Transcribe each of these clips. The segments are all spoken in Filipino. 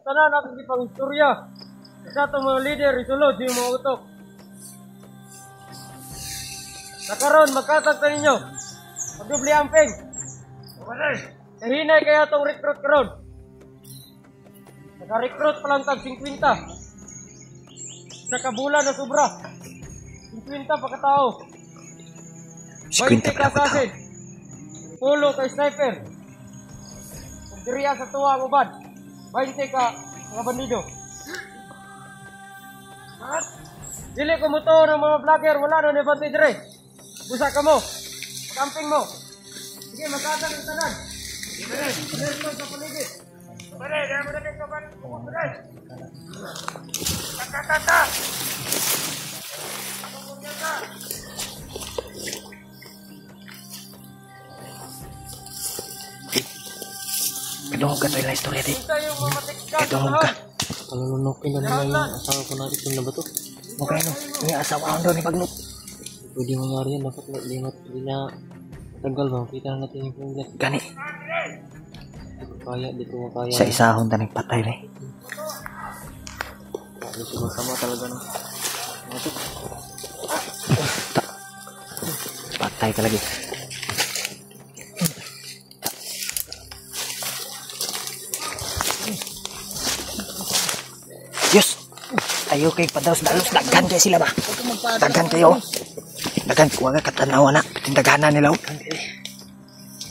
tanan ako di pang istorya. Sa itong mga leader, isulod yung mga utok. Nakaroon, magkatagta ninyo. Magdubli amping. Kahinay kaya itong recruit karoon. Naka-recruit pa lang tag 50. Sa kabulan na sobra. 50 pagkatao. 20 ka assassin. Pulo kay sniper. Pagdiriya sa tuwa ang ubad. 20 ka mga bandido. Dili ko mo to ng mga vlogger. Wala na ni dire. Busa ka mo. Pag-amping mo. Sige, magkatag ang tanan. Meron sa paligid. Pare, dahil mo na dito ba? Pare. Tata. Ako mo niya ka. Kadungog ka tayo na istorya di. Kadungog ka. Panununukin na nila yung asawa ko natin kung na ba ito? Okay no, yung asawa ko daw ni Pagnok. Pwede mangyari yan, dapat hindi na tagal ba? Kita na natin yung panggat. Gani. Di ko makaya. Sa isahon ta nagpatay na eh. Sama talaga no. Patay ka lagi. Diyos! Ayaw kayo padalos-dalos. Daghan kayo sila ba? Daghan kayo. Daghan. Huwag ka katanawa na. Tindaganan nila.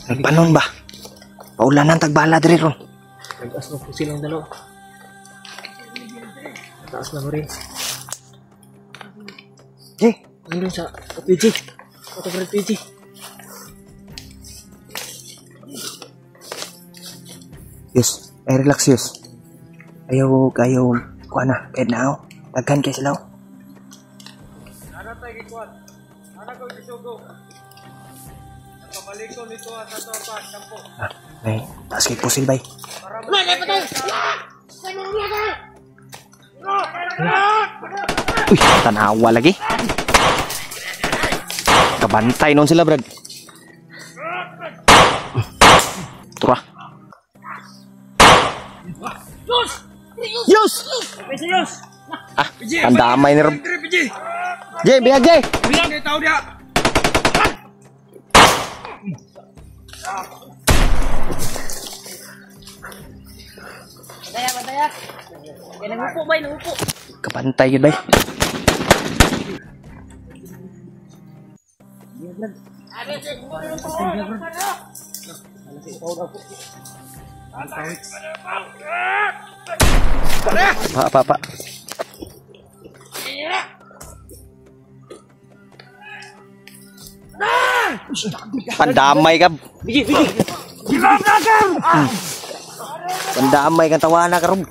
Nagpanon ba? Paulanan tagbala diri ron. Nag-as na po silang dalaw. Taas na mo rin. Jay! Ano rin sa PG? Photograph PG. Yes. Ay relax yes. Ayaw kuha na. Kahit na ako. Daghan kayo sila. Ano tayo kikuan? Ano ko isugo? Nakabalik ko nito sa torpas, kampo. Ay, taas kayo pusil bay. Uy, tanawa lagi. Kabantay nun sila, brad. Tura. Yus! Ah, ang damay ni Rob. Jay, biag Jay! Bilang kayo tao dia! Badaya. Kaya nangupo bay, nangupo. Kabantay yun bay. Pak. Pandamay ka. Pandamay kang tawana ka ron.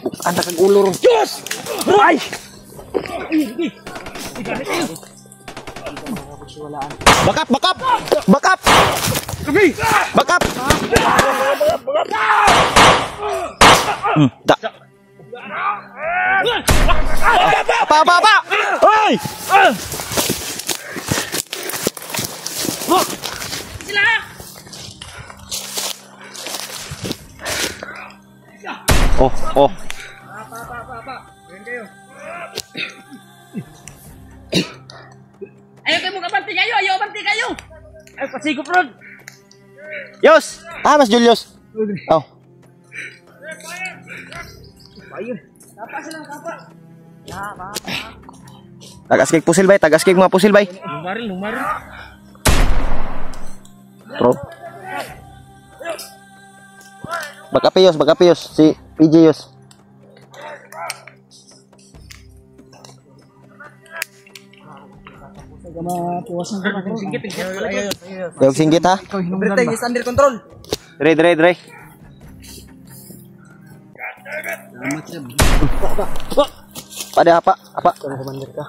Bukan na kag ulo ron. Yes! Ay! Bakap! Bakap! Da. Apa? Hoy! Sila! Oh. Ayaw kayo mga banti kayo! Ay, pasigop ron! Yos! Mas Julius. Oh. Kapa silang kapa. Tagas kay pusil bay, mga pusil bay. Lumaril. Bro. Bagapiyos si PJ Yos. Yung singgit ha? Everything is under control. Dre. Pada apa? Commander ka.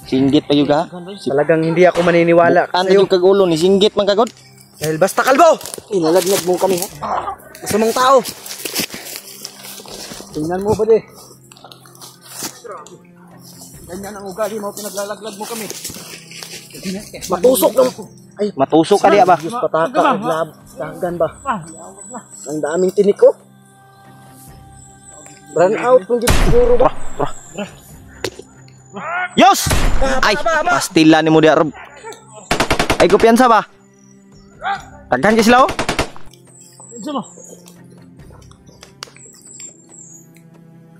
Singgit pa juga. Talagang hindi ako maniniwala. Ano yung kagulo ni singgit man kagod? Dahil basta kalbo! Inalagnag mo kami ha? Gusto mong tao. Tingnan mo ba di? Ganyan ang ugali mo, pinaglalaglag mo kami. Matusok lang. Ay, Matusok ka diya ba? Diyos pataka, dagan ba? Ang daming tinik ko. Run out pun siguro ba? Yos! Ay, pastila ni mo dia Rob. Ay, kumpiyansa ba? Daghan ka sila oh.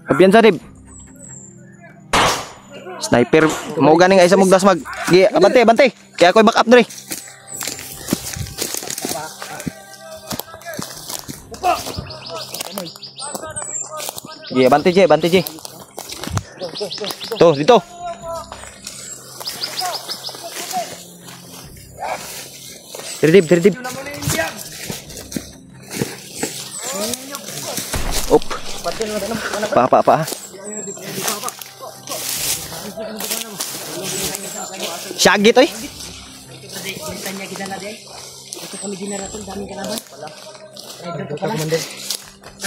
Kumpiyansa Dib. Sniper, mau ganing ay sa mugdas mag. Gi, bante. Kaya ako'y back up diri. Gi, bante je. Tuh, dito. Terdip. Up. Pa. Syagit oi. Tanya kita na din. Ito kami dinaraton, daming kalaban.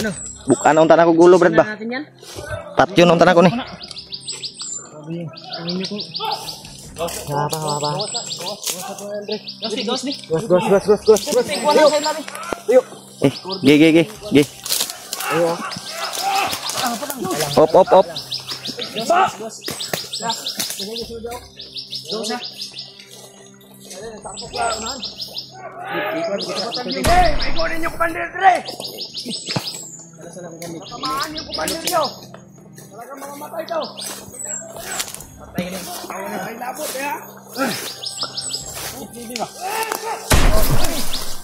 Ano? Bukan ang tanah ko gulo, Brad ba? Natin yan? Tatyon ang tanah ko ni. Gas nih. Gas. Ge. Op.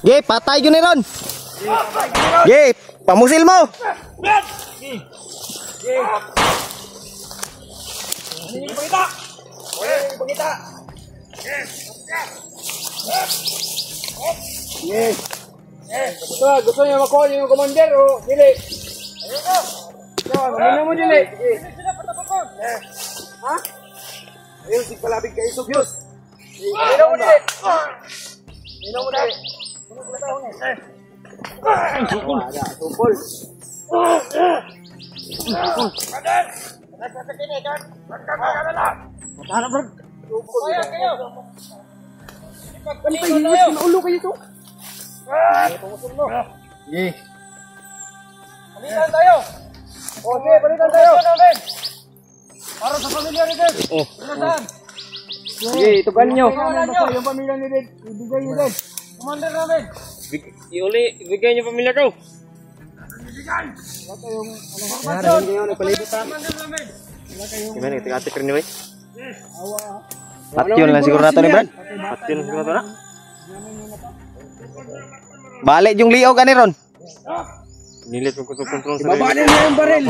Ge, patay yun Ron. Ge, pamusil mo. Gusto niyo makuha yung commander o dili? Ano mo dili? Ha? Ayun, si palabig kayo sugyos. Ano mo dili? Tupol. Matana bro. Kaya kayo. Ulo kayo to. Balikan tayo. Okay, balikan tayo. Para sa pamilya ni Dave. Saan? Sige, ito kanyo. Yung pamilya ni Dave. Ibigay niyo Dave. Commander namin. Ibigay niyo pamilya ko. Commander namin. Gimana tingkat rin ni wey? Patyon lang siguro nato ni Brad. Patin siguro to na. Balik yung liog ani Ron. Nilit ko kontrol sa. Babanin mo yung baril.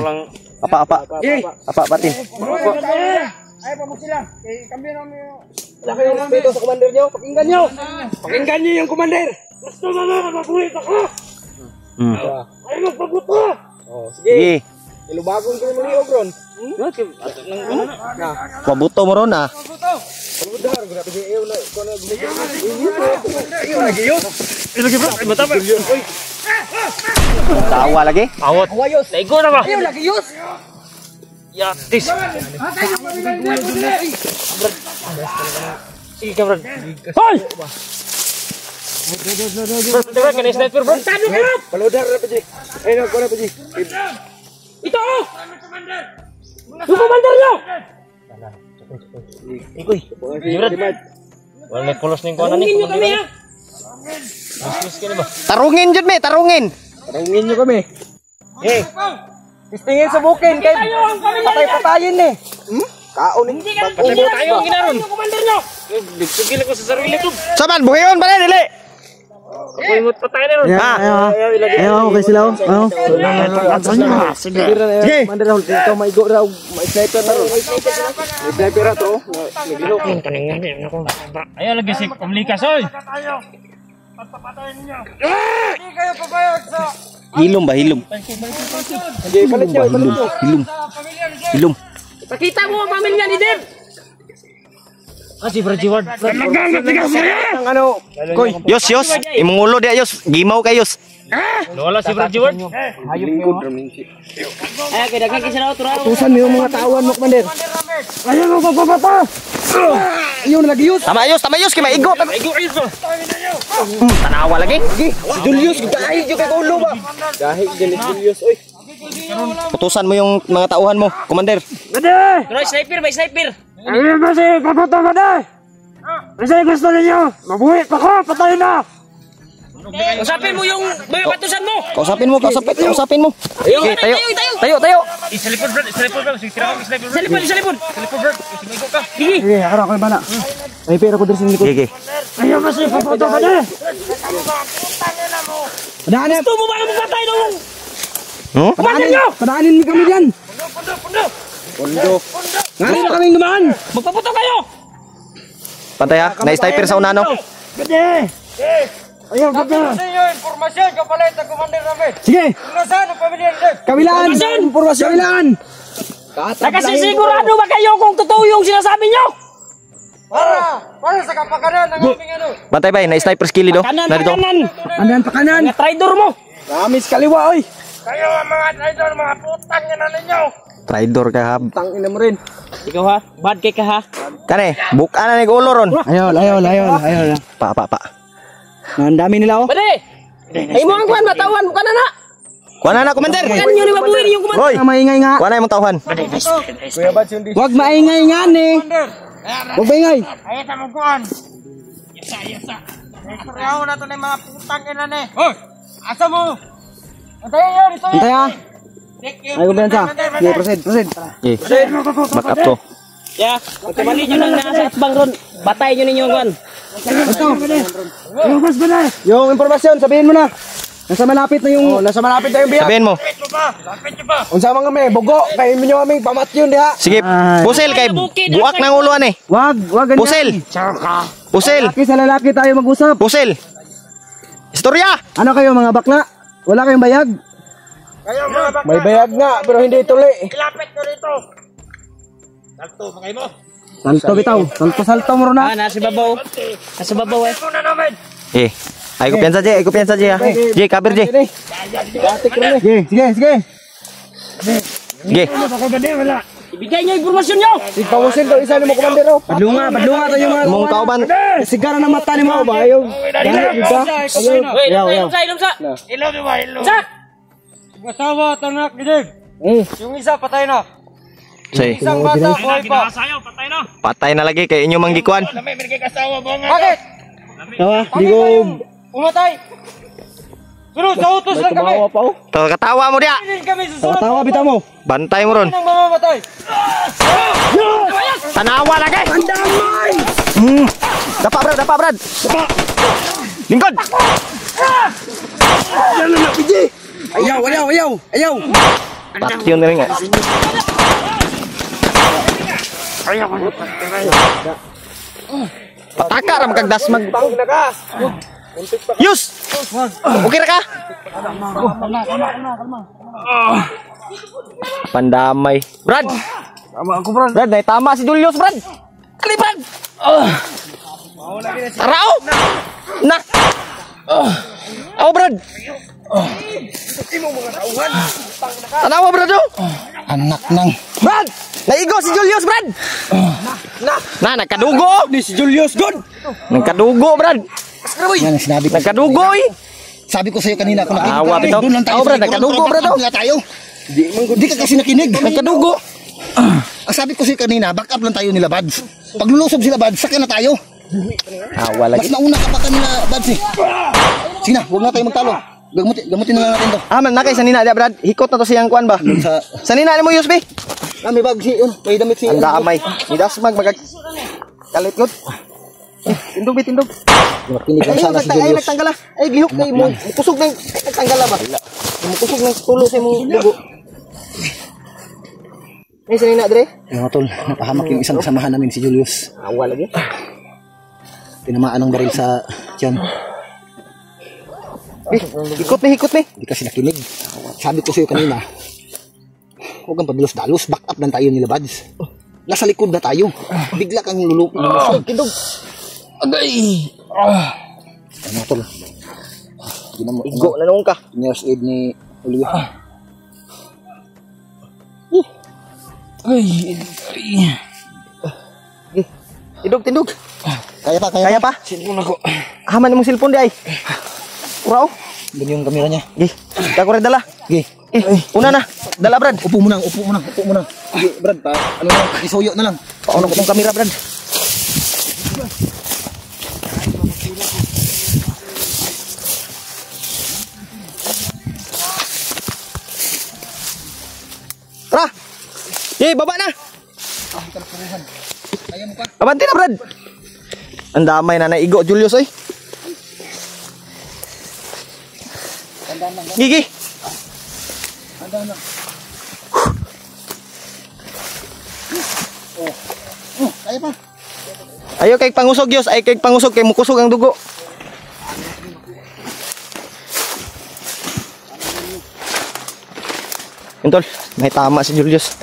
Apa. Apa patin. Ay, pamusin lang. Kambyo namin yung... Wala kayong respeto sa commander nyo. Pakinggan nyo. Pakinggan nyo yung commander. Gusto mo na mabuhit ako. Ay, magpabuto. Sige. Ilubagon ko yung liog, Ron. Pabuto mo Ron ah. Paludar, grabe siya iyo na. Kung na gumigil. Iyo lagi yun. Ilagi bro, ay matapa. Tawa lagi. Awot. Awayos. Laigo na ba? Ayo lagi yus. Yatis. Sige ka bro. Hoy! Bro, kan sniper bro. Tado ka! Paludar na pa ji. Ay no, ko na pa ji. Ito oh! Yung commander nyo! Ikoy. Wala may pulos ning kuanan ni. Kami ha. Tarungin jud me, tarungin. Tarungin nyo kami. Istingin sa bukin kay patay-patayin eh. Kaon ni. Patay tayo ang ginaron. Yung commander nyo. Bigtugil ako sa sarili ko. Saman buhayon pa dili. Ako imot patay na ron. Ayaw, okay sila oh. Sige. Commander Raul, ikaw maigo raw, sniper na ron. Sniper na to. Naglihok. Ayaw lagi si Kumlikas, oy. Pagpapatayin ninyo. Hindi kayo pabayag sa... Hilom ba, hilom? Hindi, palit nyo. Hilom. Pakita mo ang pamilya ni Dave. Si Freddy Ward. Ang ano? Koy, yos. Imong ulo dia yos. Gimaw kay yos. Wala si Freddy Ward. Ay, kaya dagang kisalaw turaw. Tusan mo yung mga tawan mo, Commander. Ayaw mo, papa. Ayun, lagi yun. Tama yos kay maigo. Tanawa lagi. Si Julius, gahi yung kay ulo ba? Gahi, Julius, oy. Putusan mo yung mga tauhan mo, Commander. Gade! Pero sniper, may sniper. Ayun kasi, kaputo gade! Kasi gusto ninyo, mabuhi pa ko, patay na! Usapin mo yung patusan mo. Kausapin mo. Okay, tayo. Isalipod, bro. Isalipod, bro. Sira ko, isalipod, bro. Salipod. Isalipod, bro. Isalipod ka. Sige, araw ko bana. Ay, pero ko din sa Sige. Ayun kasi, kaputo gade! Padaanin! Gusto mo ba na magpatay doon? Padaanin mo kami dyan! Pondo! Ngayon na kaming dumaan! Magpaputo kayo. Pantay ha, na-sniper sa una, no? Gade! Ayun, Sabi ko sa inyo, informasyon, kapalit ang commander namin. Sige! Nasaan ang pamilya nila? Kabilaan! Impormasyon! Kabilaan! Nakasisigurado ba kayo kung totoo yung sinasabi nyo? Para sa kapakanan ng aming ano. Pantay ba, na-sniper skilly, do? Narito. Andan pa kanan! Mga traidor mo. Ramis kaliwa, oy! Kayo ang mga traidor, mga putang yan na ninyo. Traidor ka, hab. Tangina mo rin! Ikaw ha? Bad kay ka ha? Kane, buka na ni ulo ron. Ayol. Pa. Ang dami nila, oh! Pwede. Ay mo ang kuhan, matawan mo ka na na. Kuha na, Commander. Kan nyo ni mabuhin yung kuman. Hoy, Maingay nga! kuha na yung tauhan. Huwag maingay nga, ni! Huwag maingay! Ayos ang mukuan. Yasa. Istoryaho na ito na yung mga putang yan na Hoy! Asa mo? Antayin yun, ito yun. Antay, ha! Ay, kumpensa! Sige, proceed! Okay. Back up to. Ya, kumali nyo nang nasa atbang ron. Batay nyo ninyo kuhan. Yung impormasyon, sabihin mo na! Nasa malapit na yung biyak! Sabihin mo. Unsa mga may bugo, kay inyo aming pamatyon diha. Sige, pusil kay buak ng uluan eh. Wag ganyan. Pusil. Lalaki sa lalaki tayo mag-usap. Pusil. Istorya. Ano kayo mga bakla? Wala kayong bayag? Kayo mga bakla. May bayag nga, pero hindi tuli. Ilapit ko rito. Salto, magay mo. Salto mo ron na. Nasa babaw. Nasa babaw eh. Muna namin. Ay ko piyansa J ha. J, cover J. Sige. Sige. Ibigay nyo impormasyon nyo. Sigpawusin to isa ni mo komandero. Padlunga tayo mga. Mong kauban. Sigara na mata ni mo ba? Ayaw. Ayaw. Ilumsa. Sa! Masawa, tanak, gidig. Yung isa, patay na. Say, Isang bata, buhay pa. patay na lagi kay inyo manggikuan. Bakit? Di ko Umatay. Sunod, sa utos lang kami. Katawa mo dia. Hindi kami susunod. tawa bitaw mo. Bantay mo ron. Nang mamamatay. Tanawa lagi. Pandamay! Dapa Brad. Lingkod. Ayaw. Patyon na rin nga. Pataka ram kag dasmag. Yus. Okay ra ka? Pandamay. Brad. Brad, nay tama si Julius, Brad. Ali, Brad. Tarao. Na. Brad. Tanawa, Brad. Anak nang. Brad! Naigo si Julius, Brad! Nagkadugo! Ni si Julius God. Nagkadugo, Brad! Yan ang sinabi ko. Nagkadugo, eh! Sabi ko sa'yo kanina kung nakinig Awa, bitaw. doon lang tayo. Brad, nagkadugo, Brad. tayo. Di ka kasi nakinig. Nagkadugo! Ang sabi ko sa'yo kanina, back up lang tayo nila, Bads. Pag lulusob sila, Bads, sakyan na tayo. Awa Mas lagi. nauna ka pa kanila, Bads, eh. Sige na, huwag na tayo magtalo. Gamutin na lang natin to. Nakay sanina dia, Brad. Hikot na to siyang kuan ba? Sanina ni mo, Yusbi. May bag si, may damit si. Ang damay. Idasmag, kalit ngot. Tindog. Makinig lang sana si Julius. Nagtanggal ah. Ay, gihok na mo. Kusog na nagtanggal ba? Kusog na tulo sa mong dugo. Ay, sanina, Dre. Mga tol, napahamak yung isang kasamahan namin si Julius. Awa lagi. Tinamaan ng baril sa tiyan. Hikot ni. Hindi kasi nakinig. Sabi ko sa'yo kanina, huwag kang padalos-dalos, back up lang tayo nila, Bads. Nasa likod na tayo. Bigla kang lulusog. Kindog. Agay! Ano tol? Igo na nung ka. Nurse aid ni Julio. Tindog. Kaya pa? Silpon ako. Haman mong silpon di ay. Uraw. Doon yung kamera niya. Gi. Dako rin dala. Gi. Una na. Dala, Brad. Upo mo na. Sige, Brad, ano na, isuyo na lang. Paano ko tong kamera, Brad? Tara! Yay, baba na! Abanti na, Brad! Ang damay na naigo, Julius, oy. Gigi! Kaya pa. Ayo kay pangusog, Yos. Ay kay pangusog, kay mukusog ang dugo. Entol, may tama si Julius.